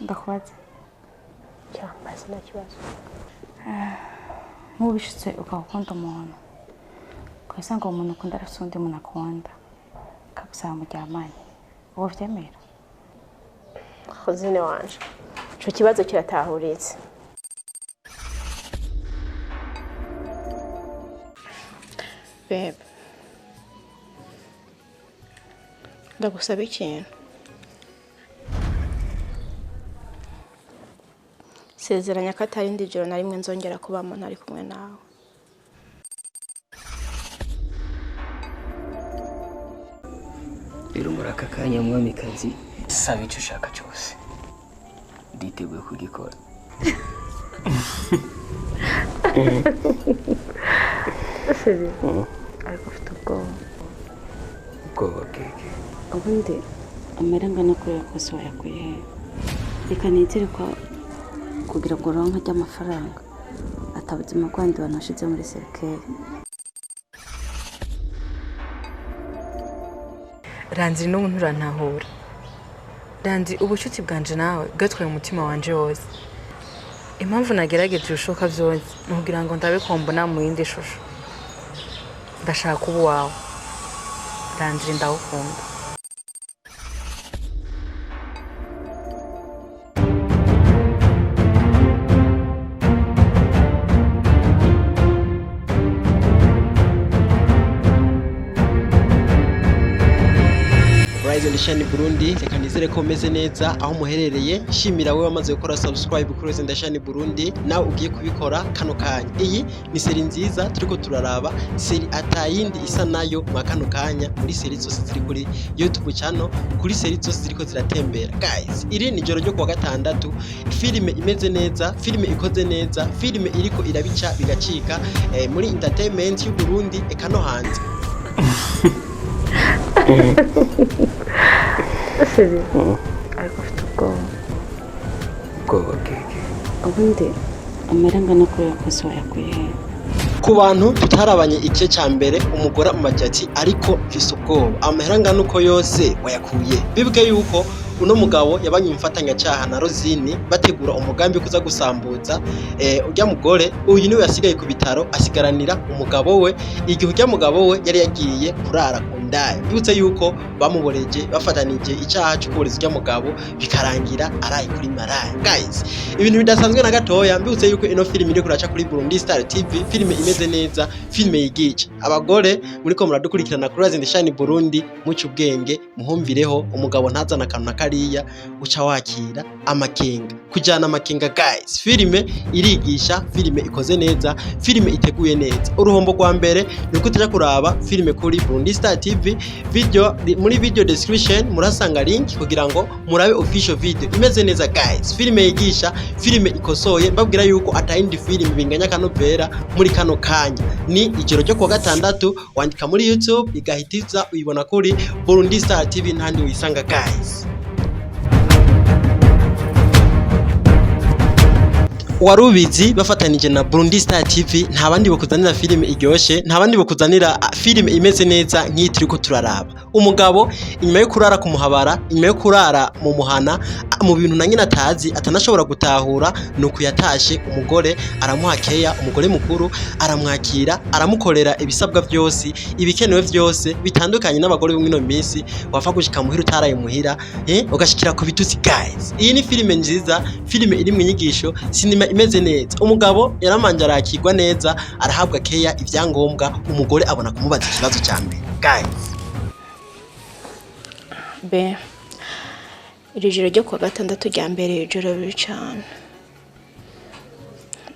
ndakubaza cyangwa se nta kibazo nk'ubishitse ukakunda umuntu ugasanga uwo muntu ukunda arafite undi muntu akunda akagusaba muryamanye uwo vyemera khuzine wanje ico kibazo kiratahuritse babe ndagusaba ikintu sezeranya ko atari ndi joro na rimwe nzongera kubamo ntari kumwe nawe rero muri aka kanya mwamikazi saba icyo ushaka cyose nditeguye kugikora ariko ufite ubwoba bweke ubundi amera angana kuriya kose wayakuye he reka nizere ko kugira ngo uronke ry'amafaranga atabuzima bwandi banashize muri serikeri Ranzi n'umuntu urantahura Ranzi ubucuti bwanje nawe bwatwaye umutima wanje wose impamvu nagerageje ubushoka byose nugira ngo ndabe ko mbona mu yindi shusho ndashaka ubu wawe Ranzi ndawukunda Ndashani Burundi reka nizere ko umeze neza aho muherereye shimira we wamaze gukora subscribe kuri Ndashani Burundi nawe ugiye kubikora kano kanya iyi ni seri nziza turiko turaraba seri atayindi isa nayo mwa kano kanya muri seri zose ziri kuri YouTube channel kuri seri zose ziriko ziratembera guys iri ni joro ryo kuwa gatandatu filime imeze neza filime ikoze neza filime iriko irabica bigacika muri entertainment y'u Burundi eka no hanze ariko ufite ubwoba bweke ubundi amera angana kuriya kose wayakuye he ku bantu tutarabanye igice cya mbere umugore amajyati ariko mfise ubwoba amahera angana uko yose wayakuye bibwe yuko uno mugabo yabanye imfatanyacyaha na Rozini bategura umugambi kuza gusambuza ujya mugore uyu niwe yasigaye ku bitaro asigaranira umugabo we igihe ujya mugabo we yari yagiye kurara ku ndaya bibutse yuko bamuboreje bafatanije icyaha cyo kuboreza ujya mugabo bikarangira araye kuri maraya guys ibintu bidasanzwe na gatoya mbibutse yuko ino filime iri kuraca kuri Burundi Star TV filime imeze neza filime yigice abagore muri ko muradukurikirana kuri Ndashani Burundi mucyo ubwenge muhumvireho umugabo ntazana akantu kariya uca wakira amakenga kujana amakenga guys filime irigisha filime ikoze neza filime iteguye neza uruhombo rwa mbere nuko tujya kuraba filime kuri Burundi Star TV video muri video description murasanga link kugira ngo murabe official video imeze neza guys filime yigisha filime ikosoye babwira yuko atayindi filime binganya kanovera muri kano kanya ni ijoro ryo kuwa gatandatu wandika muri YouTube igahitiza uyibona kuri Burundi Star TV ntandi wisanga guys warubizi bafatanije na Burundi Star TV nta bandi bakuzanira filime iryoshe nta bandi bakuzanira filime imeze neza nk'itiri ko turaraba umugabo inyuma yo kurara ku muhabara inyuma yo kurara mu muhana mu bintu na nyina atazi atanashobora gutahura nuko yatashe umugore aramuhakeya umugore mukuru aramwakira aramukorera ibisabwa byose ibikenewe byose bitandukanye n'abagore b'ino minsi wafa gushika muhira utaraye muhira ugashikira ku bitutsi guys iyi ni filime nziza filime iri mu nyigisho sinema imeze neza umugabo yaramanje arakirwa neza arahabwa keya ivyangombwa umugore abona kumubaza ikibazo cya mbere guys be iri joro ryo kuwa gatandatu rya mbere ijoro bibi cyane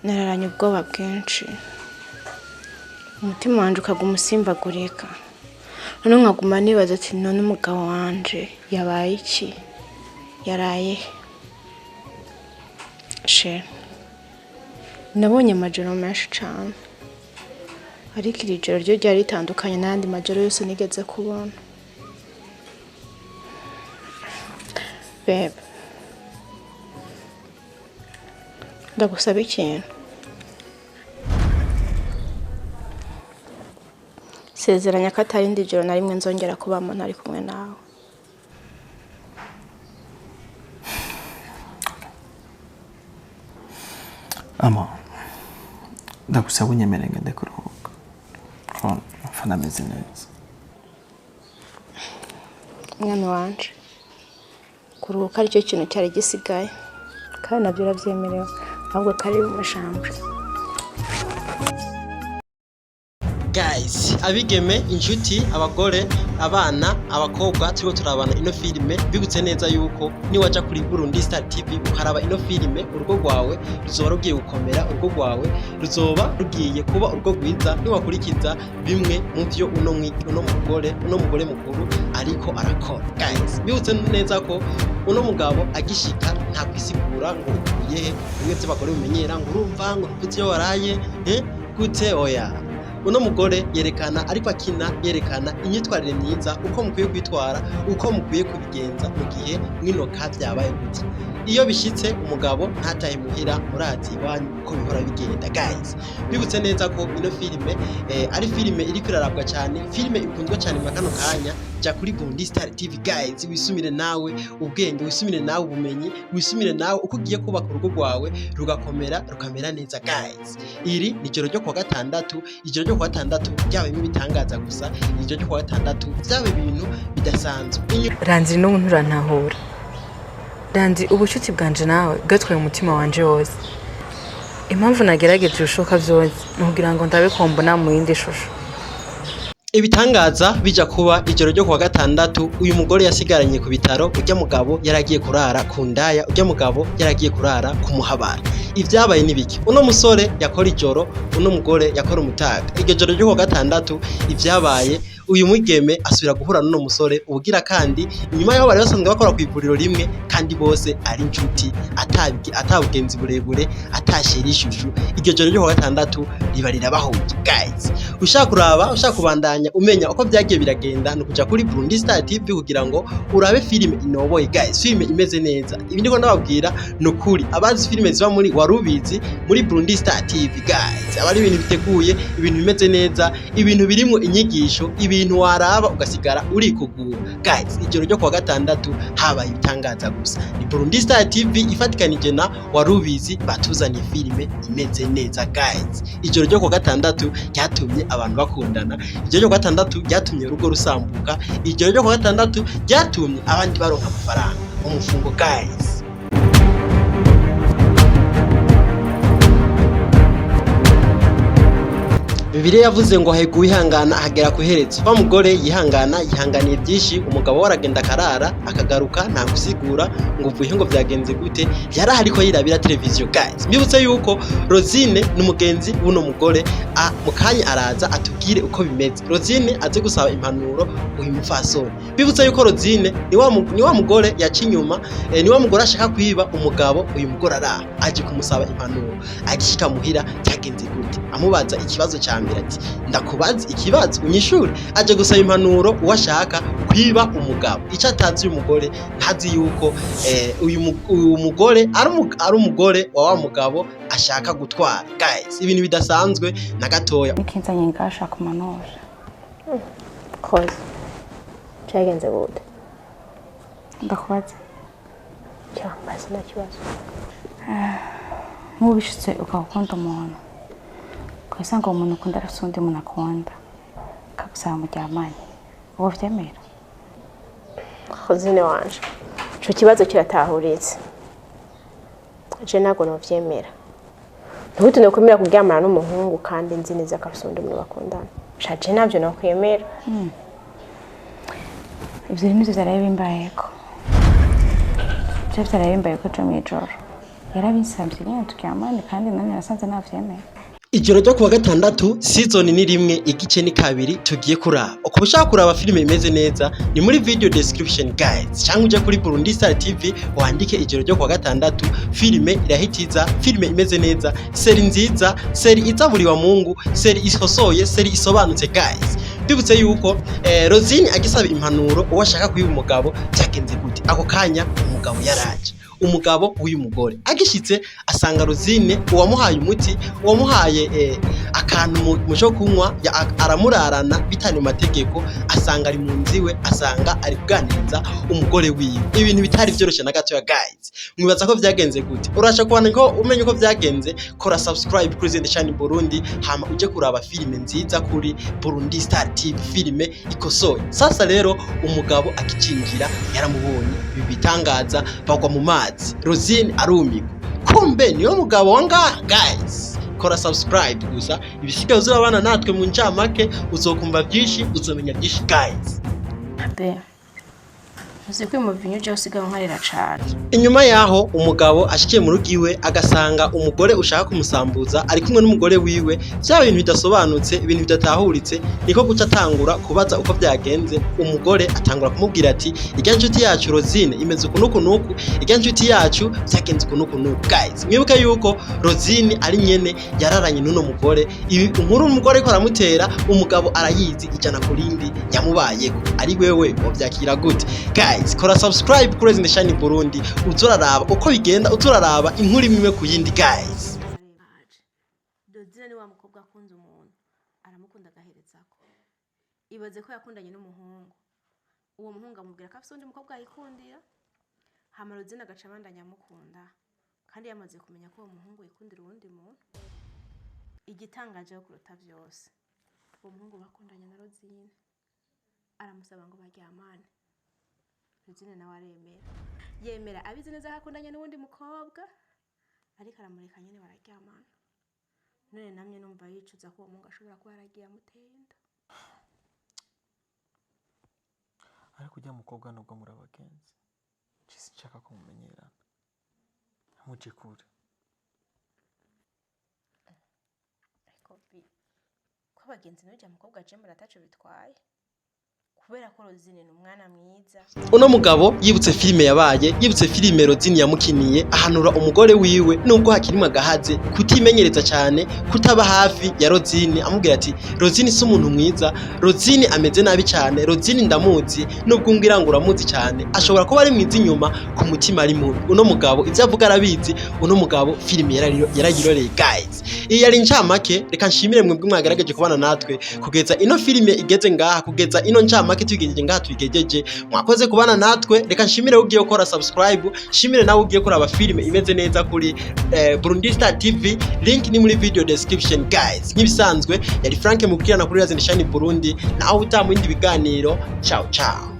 nararanye ubwoba bwinshi umutima wanje ukaguma usimbagurika none nkaguma nibaza ati none umugabo wanje yabaye iki yaraye she nabonye amajoro menshi cyane ariko iri joro ryo ryari ritandukanye n'andi majoro yose nigeze kubona babe ndagusaba ikintu sezeranya ko atari ndi joro na rimwe nzongera kubamo ntari kumwe nawe Ama ndagusaba unyemere ngende kuruhuka ko mfana ameze neza. Mwana wanje kuruhuka aricyo kintu cyari gisigaye kandi nabyo uravyemerewe ahubwo kari mu mashambwe. Guys, abigeme, inshuti, abagore, abana, abakobwa turiko turabana ino filime bigutse neza yuko ni waja kuri Burundi Star TV ukaraba ino filime urugo rwawe ruzoba rugiye gukomera, urugo rwawe ruzoba rugiye kuba urugo rwiza niwakurikiza bimwe mu vyo uno mugore mukuru ariko arakora. Guys, bigutse neza ko uno mugabo agishika nta kwisigura ngo ukuye bimwe by'abagore bimenyera ngo urumva ngo ufite iyo waraye gute oya. Uno mugore yerekana ariko akina yerekana imyitwarire myiza uko mukwiye kwitwara uko mukwiye kubigenza mu gihe mwino ka byabaye gute. Iyo bishitse umugabo ntataye muhira murazi wanyu uko bihora bigenda. Guys, bibutse neza ko ino filime ari filime iri kwirarabwa cyane, filime ikunzwe cyane mu kano kanya. Ja kuri Burundi Star TV guys, wisumire nawe ubwenge, wisumire nawe ubumenyi, wisumire nawe uko ugiye kubaka urugo rwawe rugakomera rukamera neza. Guys, iri ni ijoro ryo kwa gatandatu, ijoro ryo kwa gatandatu byabaye ibitangaza gusa, ijoro ryo kwa gatandatu byabaye ibintu bidasanzwe. Ranzi n'umuntu urantahura. Ranzi ubucuti bwanje nawe gatwaye umutima wanje wose. Impamvu nagerageje ushoka vyose nugira ngo ndabe ko mbona mu yindi shusho. Ibitangaza bija kuba ijoro ryo kwa gatandatu uyu mugore yasigaranye ku bitaro, ujya mugabo yaragiye kurara ku ndaya, ujya mugabo yaragiye kurara ku muhabara. Ivyabaye nibiki? Uno musore yakora ijoro, uno mugore yakora umutaga. Iryo joro ryo kwa gatandatu ivyabaye uyu mwigeme asubira guhura n'uno musore ubugira kandi inyuma yaho bari basanzwe bakora ku ivuriro rimwe kandi bose ari inshuti atabugenzi burebure atashira ishushu. Iryo joro ryo kwa gatandatu riba rirabahuje. Guys, ushaka kuraba ushaka kubandanya umenya uko byagiye biragenda no kuja kuri Burundi Star TV kugira ngo urabe filime inoboye. Guys, filime imeze neza. Ibi ndiko ndababwira no kuri abazi filime ziba muri warubizi muri Burundi Star TV. Guys, abari ibintu biteguye, ibintu bimeze neza, ibintu birimo inyigisho, ibintu waraba ugasigara uri kugura. Guys, ijoro ryo kwa gatandatu habaye ibitangaza gusa. Ni Burundi Star TV ifatikanije na warubizi batuzaniye filime imeze neza. Guys, ijoro ryo kwa gatandatu ryatumye abantu bakundana, ijoro ryo kwa gatandatu ryatumye urugo rusambuka, ijoro ryo kwa gatandatu ryatumye abandi baronka amafaranga mu mufungo. Guys, Bibiliya yavuze ngo hahigwa uwihangana ahagera ku iherezo. Wa mugore yihanganiye byinshi, umugabo waragenda akarara akagaruka nta gusigura ngo uvuye ngo byagenze gute, yarahari ko yirabira televiziyo. Guys, mbibutse yuko Rosine n'umugenzi w'uno mugore mu kanya araza atubwire uko bimeze. Rosine aze gusaba impanuro uyu mufasoni. Mbibutse yuko Rosine ni wa mugore yaca inyuma, ni wa mugore ashaka kwiba umugabo. Uyu mugore araha aje kumusaba impanuro, agishika muhira cyagenze gute, amubaza ikibazo cyane ati ndakubaza ikibazo unyishure. Aje gusaba impanuro uwashaka kwiba umugabo. Icyo atazi uyu mugore ntazi yuko uyu mugore ari umugore wa mugabo ashaka gutwara. Guys, ibintu bidasanzwe na gatoya. Nikinzanye ngasha kumanura Koze cyagenze gute? ndakubaza Cyambaza nta kibazo. nk'ubishitse ukakunda umuntu ugasanga umuntu ukunda arafite undi muntu akunda akagusaba muryamanye, uwo vyemera? Khozine wanje ico kibazo kiratahuritse. Je ntago novyemera. Ntuti no kwemera kuryamana n'umuhungu kandi nzi neza ko afite undi muntu bakundana. Shaje navyo no kwemera. Ivyo bintu vyarabimbayeko. Vyarabimbayeko cyo mwijoro. Yarabinsabye nyine turyamane kandi nani nasanze navyemera. Ijoro ryo kuwa gatandatu season ni rimwe igice ni kabiri tugiye kuraba. Uko ushaka kuraba filime imeze neza ni muri video description. Guys, cyangwa uje kuri Burundi Star TV wandike ijoro ryo kuwa gatandatu, filime irahitiza, filime imeze neza, seri nziza, seri izaburiwa Mungu, seri isosoye, seri isobanutse. Guys, bibutse yuko Rosine agisaba impanuro uwashaka kwiba umugabo cyagenze gute. Ako kanya umugabo yaraje. umugabo w'uyu mugore agishitse asanga Rosine uwamuhaye umuti uwamuhaye akantu mu cyo kunywa aramurarana bitanye mategeko asanga ari mu nziwe asanga ari kuganiriza umugore wiwe ibintu bitari byoroshye na gato ya guys mwibaza ko byagenze gute urasha kubana ko umenye ko byagenze kora subscribe kuri Zindi Shine Burundi hama uje kuraba filime nziza kuri Burundi Star TV filime ikosoye sasa rero umugabo akicinjira yaramubonye ibi bitangaza bagwa mu mazi Rosine arumigwa kumbe niyo mugabo wanga guys kora subscribe gusa ibisigaye uzabana natwe mu ncamake uzokumva byinshi uzomenya byinshi guys abe uzi ko mu vinyo je usigaye nkarira cyane inyuma yaho umugabo ashikiye mu rugo iwe agasanga umugore ushaka kumusambuza ari kumwe n'umugore wiwe bya bintu bidasobanutse ibintu bidatahuritse niko guca atangura kubaza uko byagenze umugore atangura kumubwira ati ijya nshuti yacu Rosine imeze uku nuku ijya nshuti yacu byagenze uku nuku guys mwibuke yuko Rosine ari nyene yararanye n'uno mugore ibi inkuru umugore ko aramutera umugabo arayizi ijana kurindi yamubayeko ari wewe wabyakira gute guys kora subscribe kuri Zindi Shine Burundi uzuraraba uko bigenda uzuraraba inkuru imwe ku yindi guys Rosine ni wa mukobwa akunze umuntu aramukunda agaherezako ibaze ko yakundanye n'umuhungu uwo muhungu amubwira ko afite undi mukobwa yikundira hama Rosine agaca abandanya amukunda kandi yamaze kumenya ko uwo muhungu yikundira uwundi muntu igitangaje kuruta byose uwo muhungu bakundanye na Rosine aramusaba ngo baryamane Rosine nawe yemera abizi neza akundanye n'uwundi mukobwa ariko aramureka nyine bararyamana none namye numva yicuza ko uwo muhungu ashobora kuba yaragiye amuteye inda ariko ujya mukobwa nubwo muri abagenzi cisi nshaka kumumenyerana muje kure ariko ko abagenzi n'ujya mukobwa je murataco bitwaye kubera ko Rosine ni umwana mwiza uno mugabo yibutse filime yabaye yibutse filime Rosine yamukiniye ahanura umugore wiwe nubwo hakirimwa gahaze kutimenyereza cyane kutaba hafi ya Rosine amubwira ati Rosine si umuntu mwiza Rosine ameze nabi cyane Rosine ndamuzi nubwo ngira ngo uramuzi cyane ashobora kuba ari mwiza inyuma ku mutima ari mubi uno mugabo ivyo avuga arabizi uno mugabo filime yarayiroreye guys iyi yari ncamake reka nshimire mwebwe mwagerageje kubana natwe kugeza ino filime igeze ngaha kugeza ino ncamake tugejeje ngaha tugejeje mwakoze kubana natwe reka nshimire ugiye gukora subscribe nshimire nawe ugiye kuraba filime imeze neza kuri Burundi Star TV link ni muri video description guys nkibisanzwe yari Frank mubwirana kuri Zindi Shine Burundi naho utamu indi biganiro ciao ciao